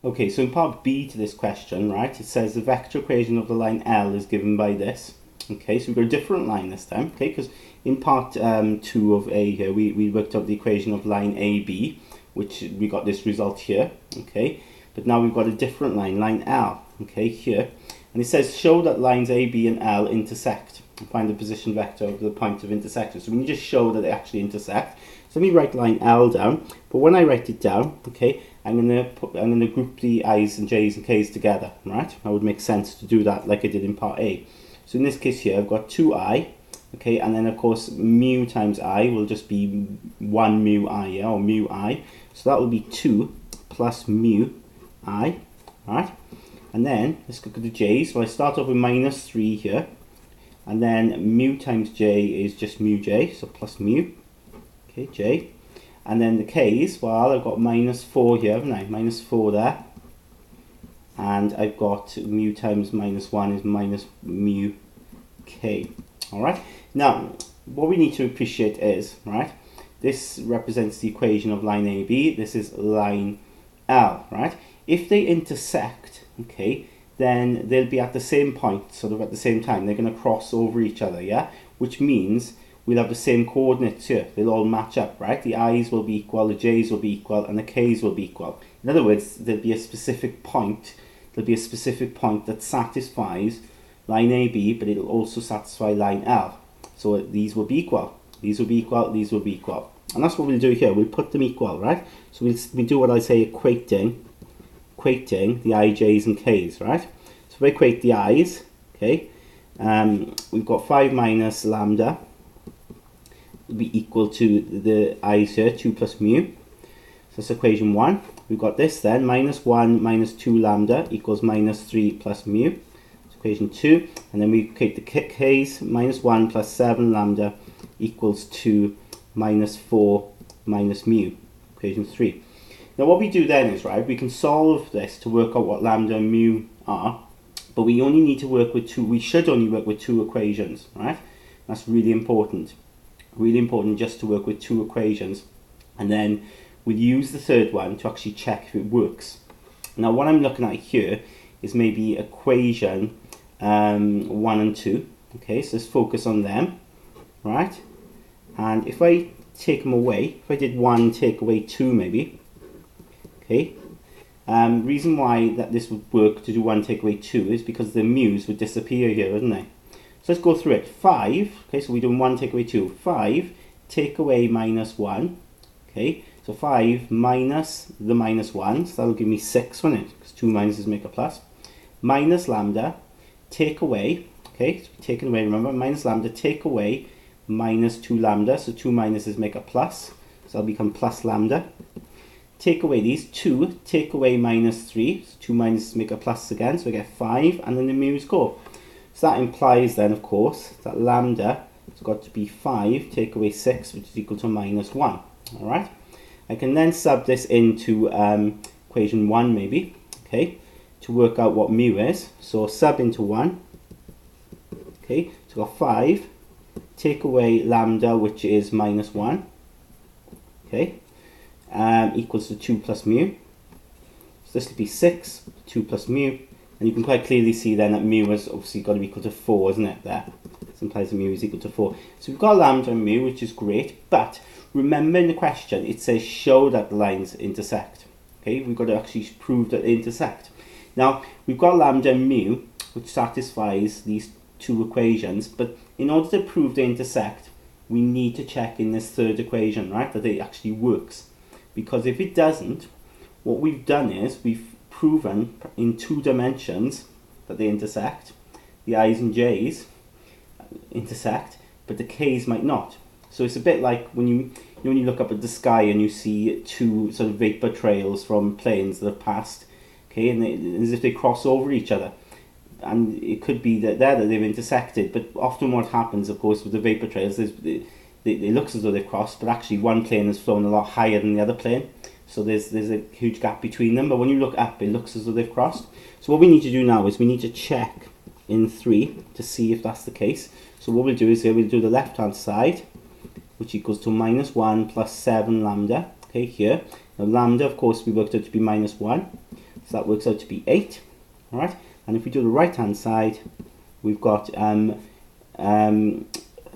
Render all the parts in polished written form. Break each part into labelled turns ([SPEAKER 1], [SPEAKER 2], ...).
[SPEAKER 1] Okay, so in part B to this question, right, it says the vector equation of the line L is given by this. Okay, so we've got a different line this time, okay, because in part 2 of A here, we worked out the equation of line AB, which we got this result here, okay, but now we've got a different line L, okay, here, and it says show that lines AB and L intersect, and find the position vector of the point of intersection. So we need to show that they actually intersect. So let me write line L down, but when I write it down, okay, I'm gonna group the I's and J's and K's together, right? That would make sense to do that like I did in part A. So in this case here, I've got 2I, okay, and then of course mu times I will just be 1 mu I, yeah, or mu I. So that will be 2 plus mu I, right? And then let's look at the J's. So I start off with minus 3 here, and then mu times J is just mu J, so plus mu, okay, J. And then the K's, well, I've got minus 4 here, haven't I? Minus 4 there. And I've got mu times minus 1 is minus mu K. Alright? Now, what we need to appreciate is, right, this represents the equation of line AB. This is line L, right? If they intersect, okay, then they'll be at the same point, sort of at the same time. They're going to cross over each other, yeah? Which means we'll have the same coordinates here. They'll all match up, right? The I's will be equal, the J's will be equal, and the K's will be equal. In other words, there'll be a specific point. There'll be a specific point that satisfies line AB, but it'll also satisfy line L. So these will be equal. These will be equal. These will be equal. And that's what we'll do here. We'll put them equal, right? So we'll do what I say, equating the I, J's, and K's, right? So if I equate the I's, okay, we've got 5 minus lambda will be equal to the I's here, 2 plus mu. So that's equation 1. We've got this then, minus 1 minus 2 lambda equals minus 3 plus mu. That's equation 2. And then we equate the K's, minus 1 plus 7 lambda equals 2 minus 4 minus mu. Equation 3. Now what we do then is, right, we can solve this to work out what lambda and mu are, but we only need to work with we should only work with 2 equations, right? That's really important. Really important just to work with 2 equations, and then we'll use the third one to actually check if it works. Now what I'm looking at here is maybe equation 1 and 2. Okay, so let's focus on them, right? And if I take them away, if I did 1 take away 2 maybe, okay, reason why that this would work to do 1 take away 2 is because the mu's would disappear here, wouldn't they? So let's go through it. 5, okay, so we're doing 1 take away 2. 5 take away minus 1, okay, so 5 minus the minus 1, so that'll give me 6, won't it? Because 2 minuses make a plus. Minus lambda, take away, okay, so we're taking away, remember, minus lambda, take away minus 2 lambda, so 2 minuses make a plus, so that'll become plus lambda. Take away these 2, take away minus 3, so 2 minuses make a plus again, so we get 5, and then the mu's go. So that implies then, of course, that lambda has got to be 5 take away 6, which is equal to minus 1. Alright? I can then sub this into equation 1 maybe, okay, to work out what mu is. So sub into 1, okay, so we've got 5, take away lambda, which is minus 1, okay, equals to 2 plus mu. So this would be 6, 2 plus mu. And you can quite clearly see then that mu has obviously got to be equal to 4, isn't it, there? This implies that mu is equal to 4. So we've got lambda and mu, which is great, but remember in the question, it says show that the lines intersect. Okay, we've got to actually prove that they intersect. Now, we've got lambda and mu, which satisfies these 2 equations, but in order to prove they intersect, we need to check in this third equation, right, that it actually works. Because if it doesn't, what we've done is we've proven in 2 dimensions that they intersect. The I's and J's intersect, but the K's might not. So it's a bit like when you look up at the sky and you see 2 sort of vapor trails from planes that have passed, okay, and as if they cross over each other. And it could be that they've intersected, but often what happens, of course, with the vapor trails is it looks as though they've crossed, but actually one plane has flown a lot higher than the other plane. So there's a huge gap between them, but when you look up, it looks as though they've crossed. So what we need to do now is we need to check in 3 to see if that's the case. So what we'll do is here we'll do the left-hand side, which equals to minus 1 plus 7 lambda. Okay, here. Now lambda, of course, we worked out to be minus 1. So that works out to be 8. All right. And if we do the right hand side, we've got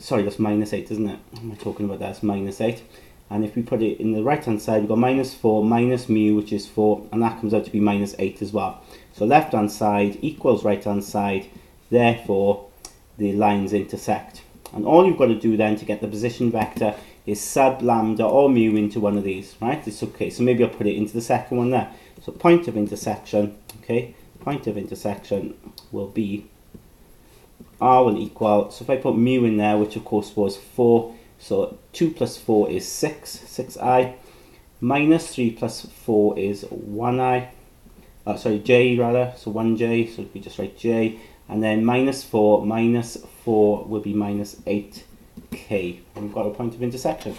[SPEAKER 1] sorry, that's minus 8, isn't it? What am I talking about? That's minus 8. And if we put it in the right hand side, we've got minus 4 minus mu, which is 4, and that comes out to be minus 8 as well. So left hand side equals right hand side, therefore the lines intersect. And all you've got to do then to get the position vector is sub lambda or mu into one of these, right? It's okay, so maybe I'll put it into the second one there. So point of intersection, okay, point of intersection will be R will equal, so if I put mu in there, which of course was 4, so 2 plus 4 is 6, 6i, minus 3 plus 4 is 1i, sorry, j rather, so 1j, so we just write j, and then minus 4 will be minus 8k, and we've got a point of intersection.